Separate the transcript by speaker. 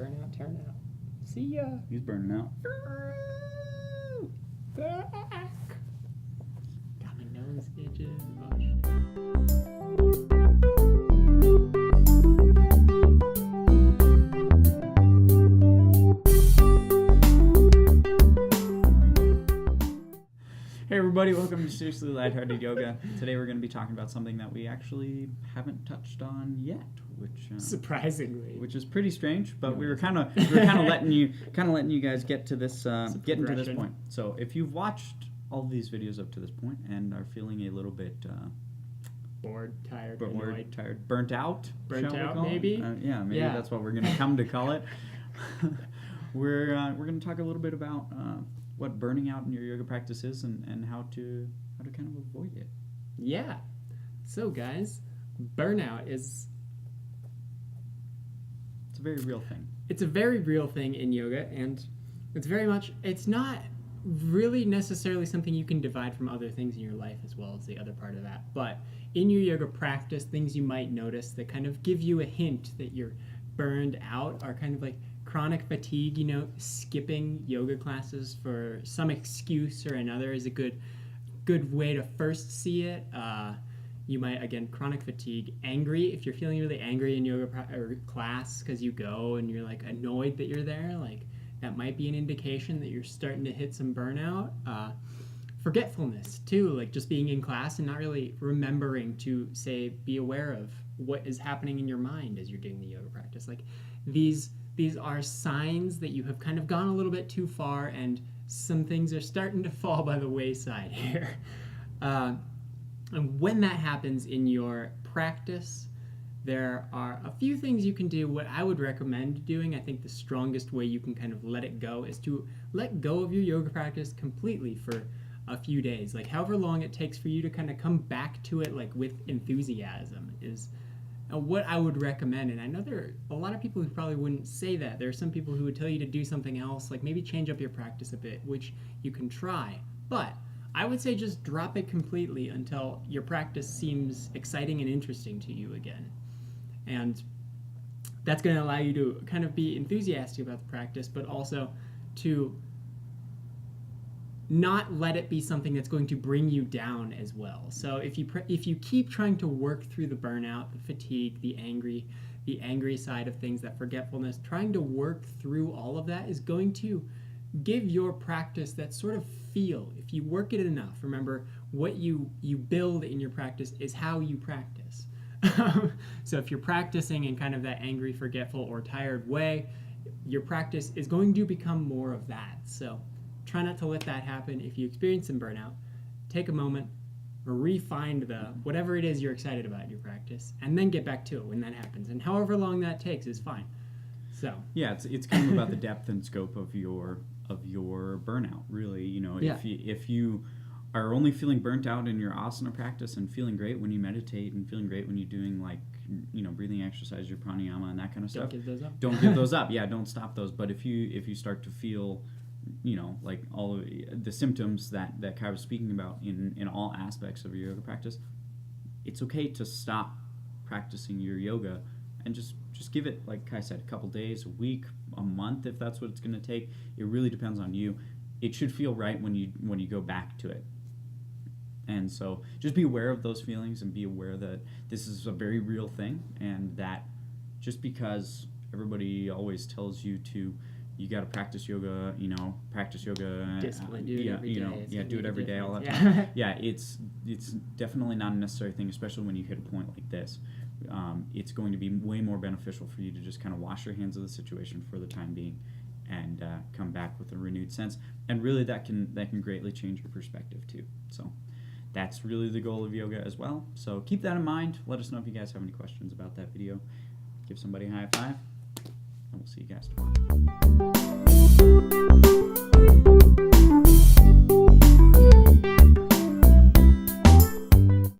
Speaker 1: Burnout, turn out. See ya.
Speaker 2: He's burning out.
Speaker 1: Got my nose itching. Oh,
Speaker 2: Hey everybody, welcome to Seriously Lighthearted Yoga. Today we're going to be talking about something that we actually haven't touched on yet, which
Speaker 1: surprisingly,
Speaker 2: which is pretty strange. But we were kind of letting you guys get to this into this point. So if you've watched all of these videos up to this point and are feeling a little bit
Speaker 1: bored, tired,
Speaker 2: burnt out,
Speaker 1: maybe.
Speaker 2: Maybe that's what we're going to come to call it. We're going to talk a little bit about what burning out in your yoga practice is and how to kind of avoid it.
Speaker 1: Yeah. So guys, burnout is...
Speaker 2: It's a very real thing.
Speaker 1: It's a very real thing in yoga, and it's not really necessarily something you can divide from other things in your life as well as the other part of that. But in your yoga practice, things you might notice that kind of give you a hint that you're burned out are kind of like chronic fatigue. Skipping yoga classes for some excuse or another is a good way to first see it. You might, again, chronic fatigue, angry. If you're feeling really angry in yoga class because you go and you're like annoyed that you're there, like that might be an indication that you're starting to hit some burnout. Forgetfulness too, like just being in class and not really remembering to be aware of what is happening in your mind as you're doing the yoga practice. Like these are signs that you have kind of gone a little bit too far and some things are starting to fall by the wayside here. And when that happens in your practice, there are a few things you can do. What I would recommend doing, I think the strongest way you can kind of let it go is to let go of your yoga practice completely for a few days. Like however long it takes for you to kind of come back to it like with enthusiasm is what I would recommend. And I know there are a lot of people who probably wouldn't say that. There are some people who would tell you to do something else, like maybe change up your practice a bit, which you can try. But I would say just drop it completely until your practice seems exciting and interesting to you again. And that's going to allow you to kind of be enthusiastic about the practice, but also to not let it be something that's going to bring you down as well. So if you keep trying to work through the burnout, the fatigue, the angry side of things, that forgetfulness, trying to work through all of that is going to give your practice that sort of feel. If you work it enough, remember what you build in your practice is how you practice. So if you're practicing in kind of that angry, forgetful, or tired way, your practice is going to become more of that. So try not to let that happen. If you experience some burnout, take a moment, re-find whatever it is you're excited about in your practice, and then get back to it when that happens. And however long that takes is fine. So
Speaker 2: yeah, it's kind of about the depth and scope of your burnout, really. If you are only feeling burnt out in your asana practice and feeling great when you meditate and feeling great when you're doing breathing exercise, your pranayama and that kind of stuff, don't give those up. Yeah, don't stop those. But if you start to feel like all of the symptoms that Kai was speaking about in all aspects of your yoga practice, it's okay to stop practicing your yoga and just give it, like Kai said, a couple days, a week, a month, if that's what it's going to take. It really depends on you. It should feel right when you go back to it. And so just be aware of those feelings and be aware that this is a very real thing, and that just because everybody always tells you got to practice yoga,
Speaker 1: discipline, do it every day.
Speaker 2: Do it every day, all that time. Yeah, it's definitely not a necessary thing, especially when you hit a point like this. It's going to be way more beneficial for you to just kind of wash your hands of the situation for the time being and come back with a renewed sense. And really that can greatly change your perspective too. So that's really the goal of yoga as well. So keep that in mind. Let us know if you guys have any questions about that video. Give somebody a high five, and we'll see you guys tomorrow.